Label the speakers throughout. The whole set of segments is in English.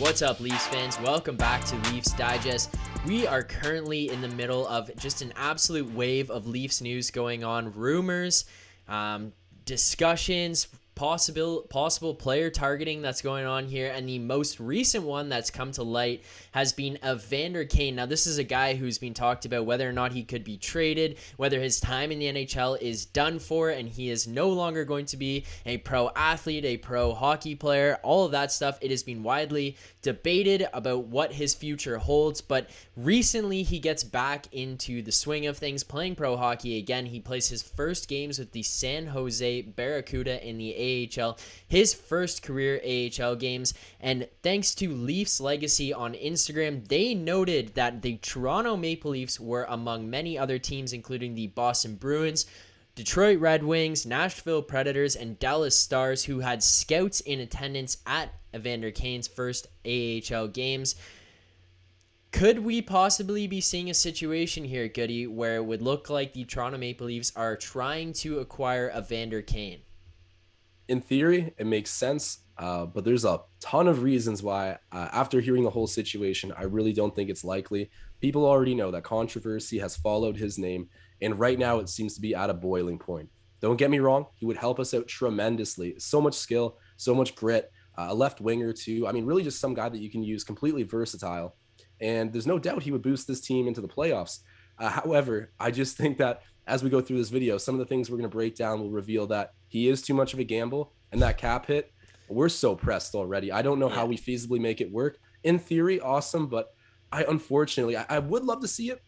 Speaker 1: What's up, Leafs fans? Welcome back to Leafs Digest. We are currently in the middle of just an absolute wave of Leafs news going on. Rumors, discussions, possible player targeting that's going on here, and the most recent one that's come to light has been Evander Kane. Now, this is a guy who's been talked about whether or not he could be traded, whether his time in the NHL is done for, and he is no longer going to be a pro athlete, a pro hockey player, all of that stuff. It has been widely debated about what his future holds, but recently he gets back into the swing of things, playing pro hockey again. He plays his first games with the San Jose Barracuda in the AHL, his first career AHL games, and thanks to Leafs Legacy on Instagram, they noted that the Toronto Maple Leafs were among many other teams, including the Boston Bruins, Detroit Red Wings, Nashville Predators, and Dallas Stars, who had scouts in attendance at Evander Kane's first AHL games. Could we possibly be seeing a situation here, Goody, where it would look like the Toronto Maple Leafs are trying to acquire Evander Kane?
Speaker 2: In theory, it makes sense, but there's a ton of reasons why, after hearing the whole situation, I really don't think it's likely. People already know that controversy has followed his name, and right now it seems to be at a boiling point. Don't get me wrong, he would help us out tremendously. So much skill, so much grit, a left winger too. I mean, really just some guy that you can use, completely versatile. And there's no doubt he would boost this team into the playoffs. However, I just think that as we go through this video, some of the things we're going to break down will reveal that he is too much of a gamble, and that cap hit, we're so pressed already. I don't know how we feasibly make it work. In theory, awesome, but unfortunately, I would love to see it,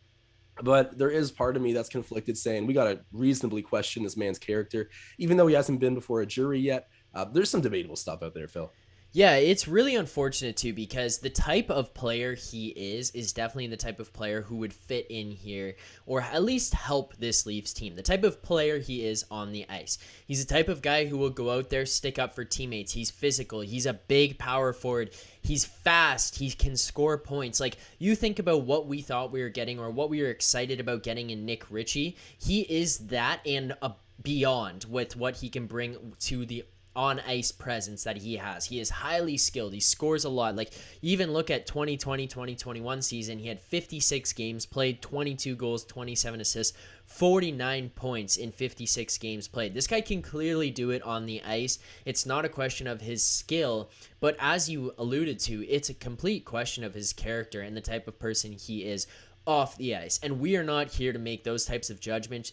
Speaker 2: but there is part of me that's conflicted, saying we got to reasonably question this man's character, even though he hasn't been before a jury yet. There's some debatable stuff out there, Phil.
Speaker 1: Yeah, it's really unfortunate too, because the type of player he is definitely the type of player who would fit in here, or at least help this Leafs team. The type of player he is on the ice. He's the type of guy who will go out there, stick up for teammates. He's physical. He's a big power forward. He's fast. He can score points. Like, you think about what we thought we were getting, or what we were excited about getting in Nick Ritchie. He is that and beyond with what he can bring to the on-ice presence that he has. He is highly skilled. He scores a lot. Like, even look at 2020-2021 season. He had 56 games played, 22 goals, 27 assists, 49 points in 56 games played. This guy can clearly do it on the ice. It's not a question of his skill, but as you alluded to, it's a complete question of his character and the type of person he is off the ice. And we are not here to make those types of judgments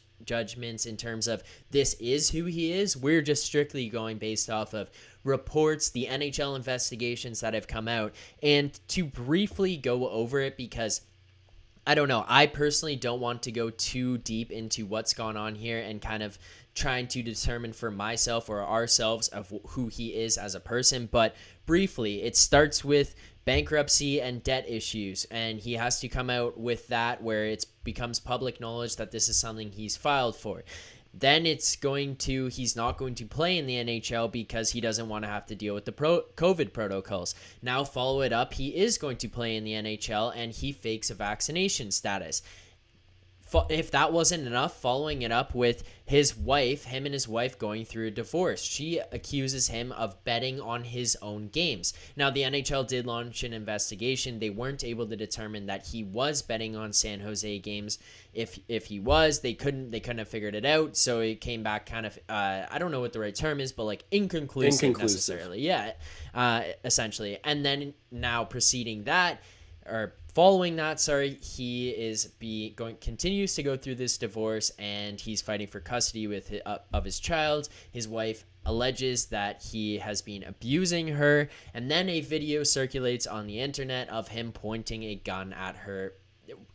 Speaker 1: in terms of this is who he is. We're just strictly going based off of reports, the NHL investigations that have come out, and to briefly go over it, because I don't know, I personally don't want to go too deep into what's gone on here and kind of trying to determine for myself or ourselves of who he is as a person. But briefly, it starts with bankruptcy and debt issues, and he has to come out with that where it becomes public knowledge that this is something he's filed for. Then he's not going to play in the NHL because he doesn't want to have to deal with the COVID protocols. Now follow it up, he is going to play in the NHL, and he fakes a vaccination status. If that wasn't enough, following it up with him and his wife going through a divorce. She accuses him of betting on his own games. Now, the NHL did launch an investigation. They weren't able to determine that he was betting on San Jose games. If he was, they couldn't have figured it out. So it came back kind of, I don't know what the right term is, but like inconclusive. Necessarily. Yeah, essentially. And then now following that, he continues to go through this divorce, and he's fighting for custody of his child. His wife alleges that he has been abusing her, and then a video circulates on the internet of him pointing a gun at her.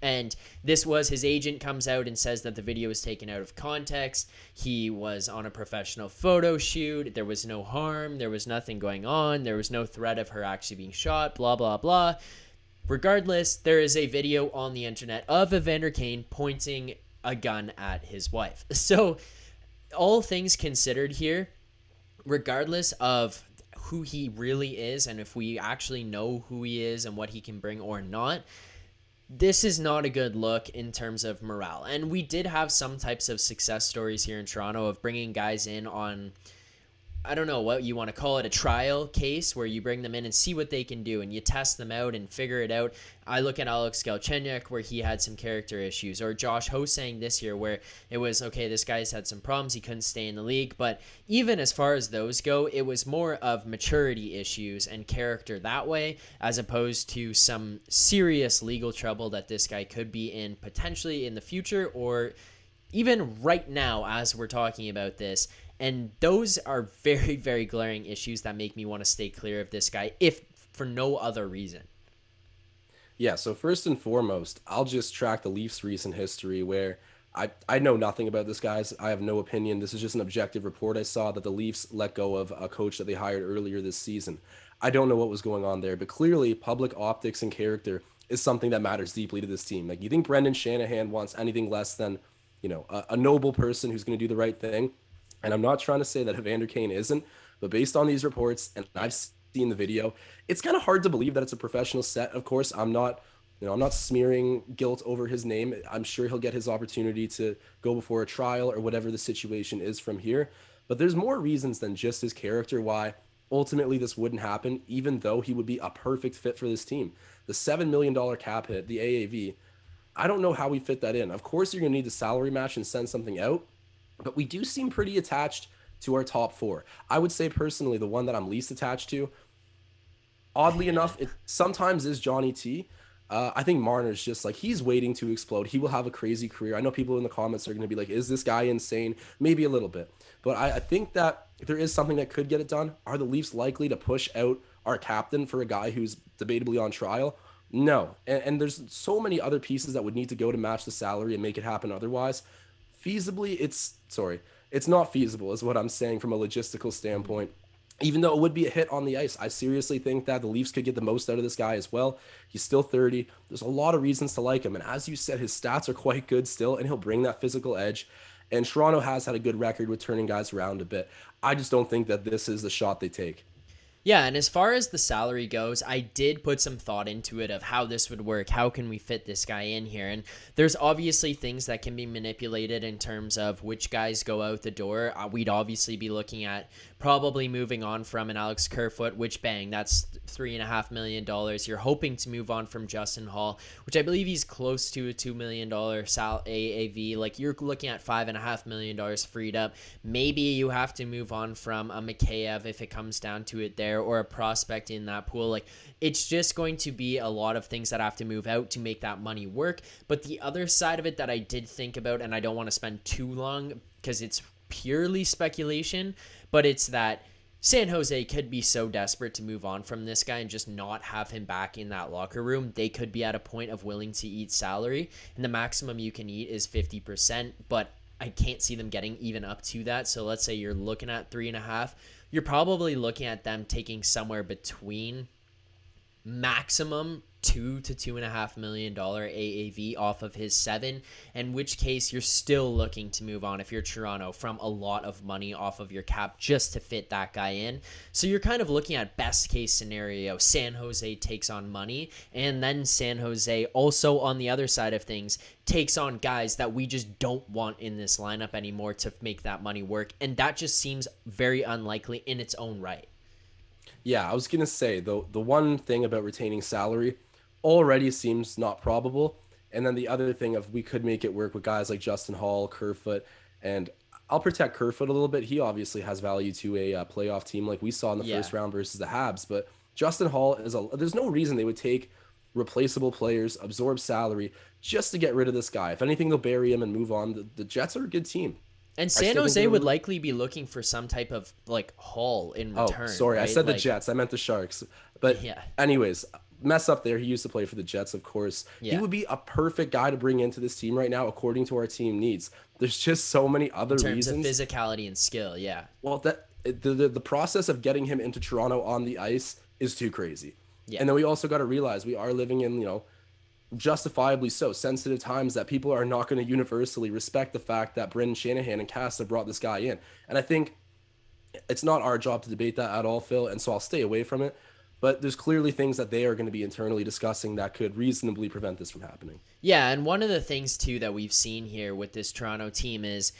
Speaker 1: And his agent comes out and says that the video was taken out of context. He was on a professional photo shoot. There was no harm. There was nothing going on. There was no threat of her actually being shot, blah, blah, blah. Regardless, there is a video on the internet of Evander Kane pointing a gun at his wife. So, all things considered here, regardless of who he really is and if we actually know who he is and what he can bring or not, this is not a good look in terms of morale. And we did have some types of success stories here in Toronto of bringing guys in on I don't know what you want to call it, a trial case where you bring them in and see what they can do and you test them out and figure it out. I look at Alex Galchenyuk where he had some character issues, or Josh Hosang this year where it was, okay, this guy's had some problems, he couldn't stay in the league. But even as far as those go, it was more of maturity issues and character that way, as opposed to some serious legal trouble that this guy could be in potentially in the future, or even right now as we're talking about this. And those are very, very glaring issues that make me want to stay clear of this guy, if for no other reason.
Speaker 2: Yeah, so first and foremost, I'll just track the Leafs' recent history where I know nothing about this, guys. I have no opinion. This is just an objective report I saw that the Leafs let go of a coach that they hired earlier this season. I don't know what was going on there, but clearly public optics and character is something that matters deeply to this team. Like, you think Brendan Shanahan wants anything less than, a noble person who's going to do the right thing? And I'm not trying to say that Evander Kane isn't, but based on these reports, and I've seen the video, it's kind of hard to believe that it's a professional set. Of course, I'm not smearing guilt over his name. I'm sure he'll get his opportunity to go before a trial or whatever the situation is from here. But there's more reasons than just his character why ultimately this wouldn't happen, even though he would be a perfect fit for this team. The $7 million cap hit, the AAV, I don't know how we fit that in. Of course, you're going to need the salary match and send something out, but we do seem pretty attached to our top four. I would say personally, the one that I'm least attached to, oddly enough, it sometimes is Johnny T. I think Marner's just like, he's waiting to explode. He will have a crazy career. I know people in the comments are going to be like, is this guy insane? Maybe a little bit. But I think that there is something that could get it done. Are the Leafs likely to push out our captain for a guy who's debatably on trial? No. And there's so many other pieces that would need to go to match the salary and make it happen otherwise. Feasibly, it's not feasible, is what I'm saying from a logistical standpoint. Even though it would be a hit on the ice, I seriously think that the Leafs could get the most out of this guy as well. He's still 30. There's a lot of reasons to like him. And as you said, his stats are quite good still, and he'll bring that physical edge. And Toronto has had a good record with turning guys around a bit. I just don't think that this is the shot they take.
Speaker 1: Yeah, and as far as the salary goes, I did put some thought into it of how this would work. How can we fit this guy in here? And there's obviously things that can be manipulated in terms of which guys go out the door. We'd obviously be looking at probably moving on from an Alex Kerfoot, which, bang, that's $3.5 million. You're hoping to move on from Justin Hall, which I believe he's close to a $2 million AAV. Like, you're looking at $5.5 million freed up. Maybe you have to move on from a Mikheyev if it comes down to it there, or a prospect in that pool. Like, it's just going to be a lot of things that have to move out to make that money work. But the other side of it that I did think about, and I don't want to spend too long because it's purely speculation, but it's that San Jose could be so desperate to move on from this guy and just not have him back in that locker room. They could be at a point of willing to eat salary, and the maximum you can eat is 50%, but I can't see them getting even up to that. So let's say you're looking at 3.5. You're probably looking at them taking somewhere between maximum $2 to $2.5 million AAV off of his 7, in which case you're still looking to move on if you're Toronto from a lot of money off of your cap just to fit that guy in. So you're kind of looking at best case scenario. San Jose takes on money, and then San Jose also on the other side of things takes on guys that we just don't want in this lineup anymore to make that money work, and that just seems very unlikely in its own right.
Speaker 2: Yeah, I was gonna say the one thing about retaining salary already seems not probable, and then the other thing of we could make it work with guys like Justin Hall, Kerfoot, and I'll protect Kerfoot a little bit. He obviously has value to a playoff team like we saw in the first round versus the Habs, but Justin Hall there's no reason they would take replaceable players, absorb salary just to get rid of this guy. If anything, they'll bury him and move on. The Jets are a good team.
Speaker 1: And San Jose would likely be looking for some type of like haul in return.
Speaker 2: Oh, sorry,
Speaker 1: right?
Speaker 2: I said the Jets. I meant the Sharks. But
Speaker 1: yeah.
Speaker 2: Anyways, mess up there. He used to play for the Jets, of course.
Speaker 1: Yeah.
Speaker 2: He would be a perfect guy to bring into this team right now, according to our team needs. There's just so many other reasons.
Speaker 1: In terms of physicality and skill, yeah.
Speaker 2: Well, the process of getting him into Toronto on the ice is too crazy.
Speaker 1: Yeah.
Speaker 2: And then we also got to realize we are living in, justifiably so, sensitive times that people are not going to universally respect the fact that Brendan Shanahan and Cass have brought this guy in. And I think it's not our job to debate that at all, Phil, and so I'll stay away from it. But there's clearly things that they are going to be internally discussing that could reasonably prevent this from happening.
Speaker 1: Yeah, and one of the things, too, that we've seen here with this Toronto team is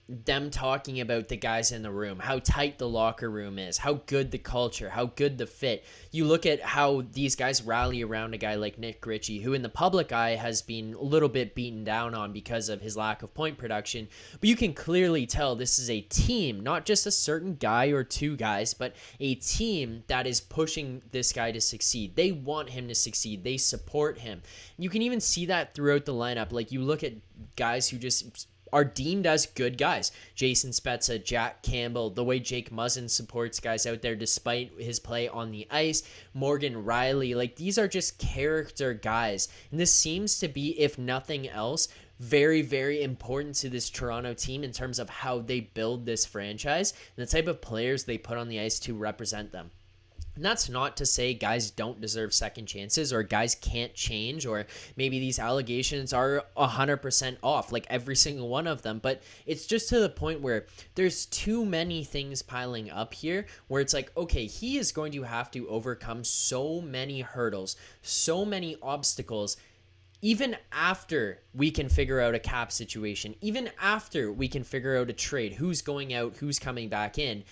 Speaker 1: them talking about the guys in the room, how tight the locker room is, how good the culture, how good the fit. You look at how these guys rally around a guy like Nick Ritchie, who in the public eye has been a little bit beaten down on because of his lack of point production. But you can clearly tell this is a team, not just a certain guy or two guys, but a team that is pushing this guy to succeed. They want him to succeed. They support him. You can even see that throughout the lineup. Like, you look at guys who just are deemed as good guys. Jason Spezza, Jack Campbell, the way Jake Muzzin supports guys out there despite his play on the ice, Morgan Riley, like, these are just character guys. And this seems to be, if nothing else, very, very important to this Toronto team in terms of how they build this franchise and the type of players they put on the ice to represent them. And that's not to say guys don't deserve second chances or guys can't change or maybe these allegations are 100% off, like every single one of them. But it's just to the point where there's too many things piling up here where it's like, okay, he is going to have to overcome so many hurdles, so many obstacles, even after we can figure out a cap situation, even after we can figure out a trade, who's going out, who's coming back in.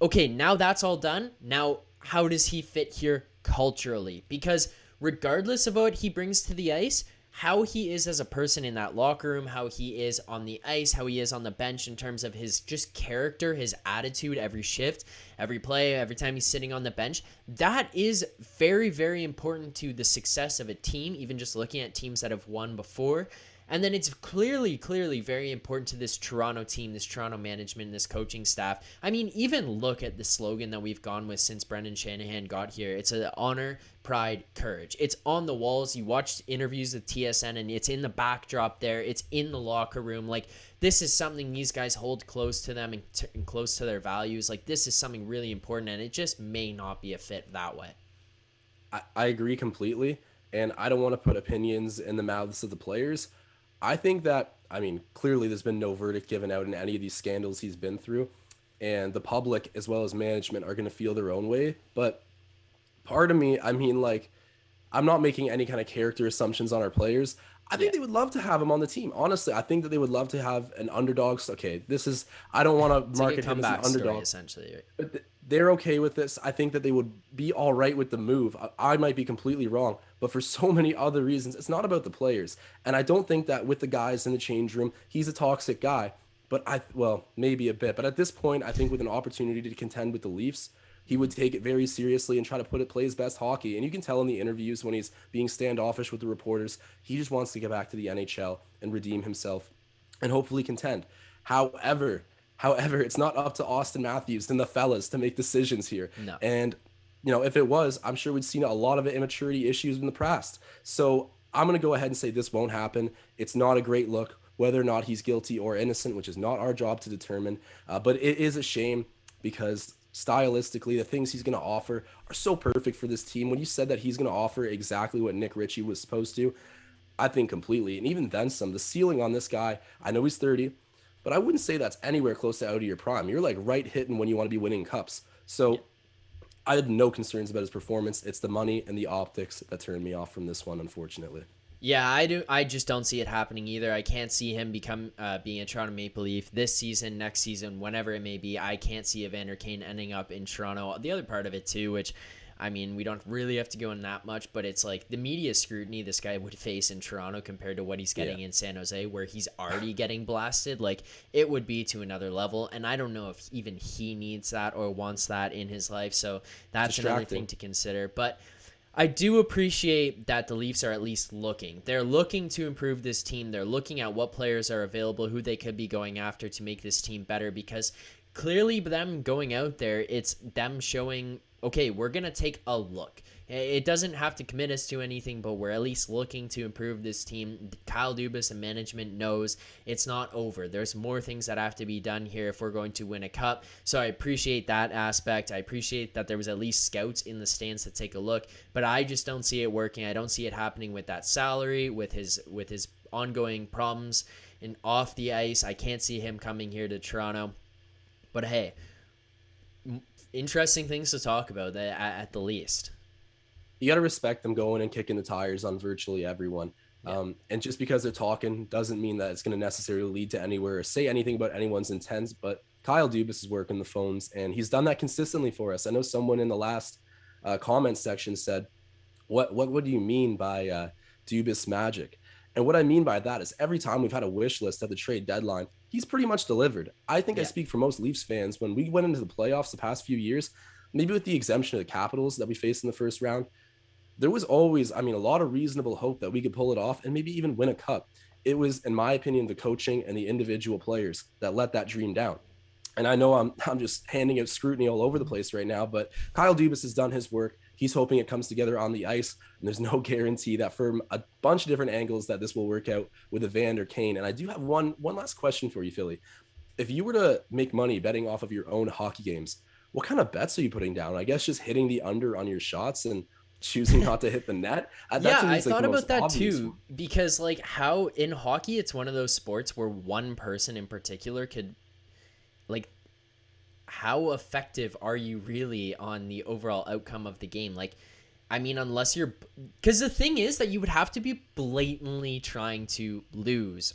Speaker 1: Okay, now that's all done. Now, how does he fit here culturally? Because regardless of what he brings to the ice, how he is as a person in that locker room, how he is on the ice, how he is on the bench in terms of his just character, his attitude, every shift, every play, every time he's sitting on the bench, that is very, very important to the success of a team, even just looking at teams that have won before. And then it's clearly very important to this Toronto team, this Toronto management, this coaching staff. I mean, even look at the slogan that we've gone with since Brendan Shanahan got here. It's an honor, pride, courage. It's on the walls. You watch interviews with TSN and it's in the backdrop there. It's in the locker room. Like, this is something these guys hold close to them and close to their values. Like, this is something really important, and it just may not be a fit that way.
Speaker 2: I agree completely. And I don't want to put opinions in the mouths of the players. I think that, I mean, clearly there's been no verdict given out in any of these scandals he's been through. And the public as well as management are going to feel their own way. But part of me, I mean, like, I'm not making any kind of character assumptions on our players. I think
Speaker 1: Yeah.
Speaker 2: they would love to have him on the team. Honestly, I think that they would love to have an underdog. Okay, this is, I don't want to
Speaker 1: It's like a
Speaker 2: market him as an
Speaker 1: comeback story,
Speaker 2: underdog,
Speaker 1: essentially. Right?
Speaker 2: but they're okay with this. I think that they would be all right with the move. I might be completely wrong, but for so many other reasons, it's not about the players. And I don't think that with the guys in the change room, he's a toxic guy. But well, maybe a bit. But at this point, I think with an opportunity to contend with the Leafs, he would take it very seriously and try to play his best hockey. And you can tell in the interviews when he's being standoffish with the reporters, he just wants to get back to the NHL and redeem himself and hopefully contend. However, it's not up to Austin Matthews and the fellas to make decisions here.
Speaker 1: No.
Speaker 2: And, if it was, I'm sure we'd seen a lot of immaturity issues in the past. So I'm going to go ahead and say this won't happen. It's not a great look, whether or not he's guilty or innocent, which is not our job to determine. But it is a shame because stylistically, the things he's going to offer are so perfect for this team. When you said that he's going to offer exactly what Nick Ritchie was supposed to, I think completely. And even then some, the ceiling on this guy, I know he's 30, but I wouldn't say that's anywhere close to out of your prime. You're like right hitting when you want to be winning cups. So
Speaker 1: Yeah.
Speaker 2: I have no concerns about his performance. It's the money and the optics that turned me off from this one, unfortunately.
Speaker 1: Yeah, I do. I just don't see it happening either. I can't see him being a Toronto Maple Leaf this season, next season, whenever it may be. I can't see Evander Kane ending up in Toronto. The other part of it too, which, I mean, we don't really have to go in that much, but it's like the media scrutiny this guy would face in Toronto compared to what he's getting in San Jose, where he's already getting blasted. Like, it would be to another level, and I don't know if even he needs that or wants that in his life. So that's another thing to consider. But I do appreciate that the Leafs are at least looking. They're looking to improve this team. They're looking at what players are available, who they could be going after to make this team better, because clearly them going out there, it's them showing, okay, we're going to take a look. It doesn't have to commit us to anything, but we're at least looking to improve this team. Kyle Dubas and management knows it's not over. There's more things that have to be done here if we're going to win a cup. So I appreciate that aspect. I appreciate that there was at least scouts in the stands to take a look, but I just don't see it working. I don't see it happening with that salary, with his ongoing problems and off the ice. I can't see him coming here to Toronto. But hey, interesting things to talk about at the least.
Speaker 2: You got to respect them going and kicking the tires on virtually everyone.
Speaker 1: Yeah.
Speaker 2: And just because they're talking doesn't mean that it's going to necessarily lead to anywhere or say anything about anyone's intents. But Kyle Dubas is working the phones, and he's done that consistently for us. I know someone in the last comment section said, what do you mean by Dubas magic? And what I mean by that is every time we've had a wish list at the trade deadline, he's pretty much delivered. I think I
Speaker 1: Yeah.
Speaker 2: speak for most Leafs fans. When we went into the playoffs the past few years, maybe with the exemption of the Capitals that we faced in the first round, there was always, I mean, a lot of reasonable hope that we could pull it off and maybe even win a cup. It was, in my opinion, the coaching and the individual players that let that dream down. And I know I'm just handing out scrutiny all over the place right now, but Kyle Dubas has done his work. He's hoping it comes together on the ice, and there's no guarantee that from a bunch of different angles that this will work out with Evander Kane. And I do have one last question for you, Philly. If you were to make money betting off of your own hockey games, what kind of bets are you putting down? I guess just hitting the under on your shots and choosing not to hit the net. That
Speaker 1: Yeah,
Speaker 2: to me
Speaker 1: I
Speaker 2: is like
Speaker 1: thought
Speaker 2: the most
Speaker 1: about that
Speaker 2: obvious
Speaker 1: too
Speaker 2: one.
Speaker 1: because like how in hockey it's one of those sports where one person in particular could like how effective are you really on the overall outcome of the game? Like I mean unless you're cuz the thing is that you would have to be blatantly trying to lose.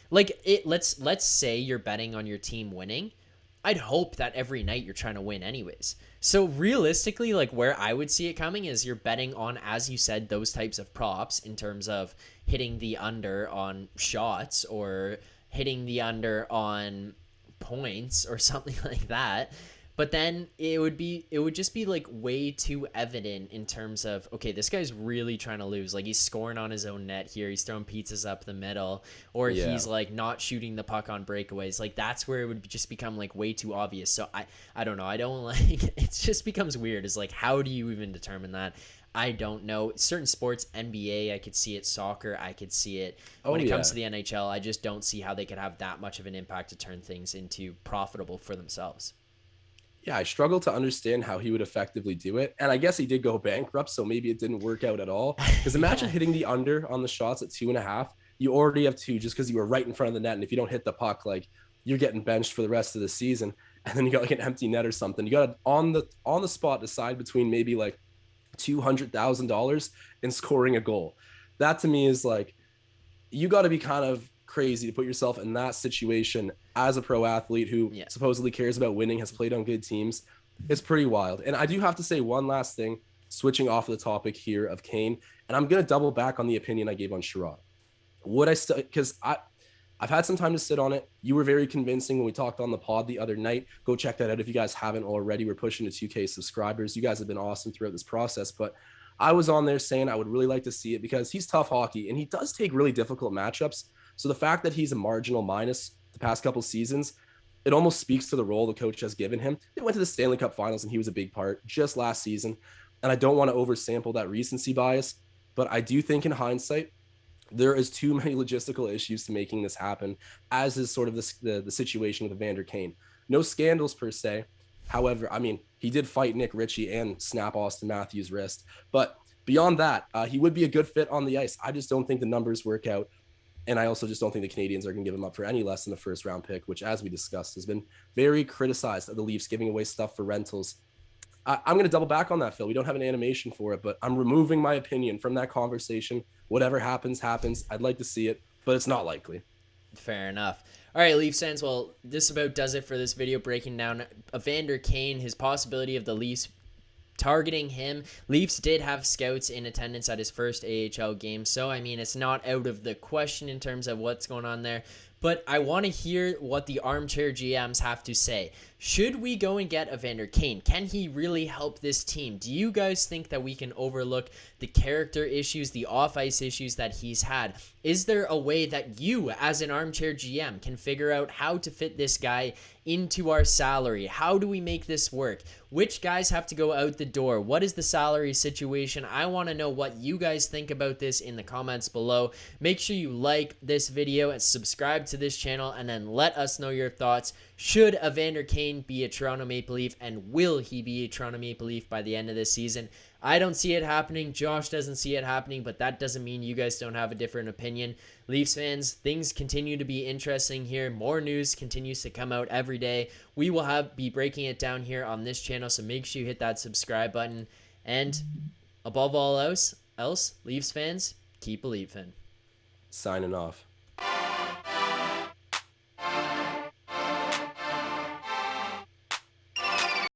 Speaker 1: Like it let's say you're betting on your team winning. I'd hope that every night you're trying to win anyways. So realistically, like where I would see it coming is you're betting on, as you said, those types of props in terms of hitting the under on shots or hitting the under on points or something like that. But then it would just be like way too evident in terms of okay, this guy's really trying to lose. Like he's scoring on his own net here. He's throwing pizzas up the middle, or
Speaker 2: Yeah.
Speaker 1: he's like not shooting the puck on breakaways. Like that's where it would just become like way too obvious. So I don't know. I don't like it. Just becomes weird. It's like how do you even determine that? I don't know. Certain sports, NBA, I could see it. Soccer, I could see it. When
Speaker 2: Oh
Speaker 1: it comes
Speaker 2: yeah.
Speaker 1: to the NHL, I just don't see how they could have that much of an impact to turn things into profitable for themselves.
Speaker 2: Yeah, I struggle to understand how he would effectively do it. And I guess he did go bankrupt, so maybe it didn't work out at all. Because imagine
Speaker 1: Yeah.
Speaker 2: hitting the under on the shots at 2.5. You already have two just because you were right in front of the net. And if you don't hit the puck, like you're getting benched for the rest of the season. And then you got like an empty net or something. You got to on the spot decide between maybe like $200,000 and scoring a goal. That to me is like you got to be kind of crazy to put yourself in that situation as a pro athlete who
Speaker 1: Yeah.
Speaker 2: supposedly cares about winning, has played on good teams. It's pretty wild. And I do have to say one last thing, switching off of the topic here of Kane, and I'm going to double back on the opinion I gave on Sherrod. Would I still, because I've had some time to sit on it. You were very convincing when we talked on the pod the other night. Go check that out if you guys haven't already. We're pushing to 2K subscribers. You guys have been awesome throughout this process. But I was on there saying I would really like to see it because he's tough hockey and he does take really difficult matchups. So the fact that he's a marginal minus the past couple seasons, it almost speaks to the role the coach has given him. They went to the Stanley Cup Finals and he was a big part just last season. And I don't want to oversample that recency bias, but I do think in hindsight, there is too many logistical issues to making this happen, as is sort of the situation with Evander Kane. No scandals per se. However, I mean, he did fight Nick Ritchie and snap Austin Matthews' wrist. But beyond that, he would be a good fit on the ice. I just don't think the numbers work out. And I also just don't think the Canadians are going to give him up for any less than a first round pick, which, as we discussed, has been very criticized of the Leafs giving away stuff for rentals. I'm going to double back on that, Phil. We don't have an animation for it, but I'm removing my opinion from that conversation. Whatever happens, happens. I'd like to see it, but it's not likely.
Speaker 1: Fair enough. All right, Leafs fans. Well, this about does it for this video breaking down Evander Kane, his possibility of the Leafs targeting him. Leafs did have scouts in attendance at his first AHL game, so I mean it's not out of the question in terms of what's going on there. But I want to hear what the armchair GMs have to say. Should we go and get Evander Kane? Can he really help this team? Do you guys think that we can overlook the character issues, the off-ice issues that he's had? Is there a way that you, as an armchair GM, can figure out how to fit this guy into our salary? How do we make this work? Which guys have to go out the door? What is the salary situation? I want to know what you guys think about this in the comments below. Make sure you like this video and subscribe to this channel, and then let us know your thoughts. Should Evander Kane be a Toronto Maple Leaf, and will he be a Toronto Maple Leaf by the end of this season? I don't see it happening. Josh doesn't see it happening, but that doesn't mean you guys don't have a different opinion. Leafs fans, things continue to be interesting here. More news continues to come out every day. We will be breaking it down here on this channel, so make sure you hit that subscribe button. And above all else, Leafs fans, keep believing.
Speaker 2: Signing off.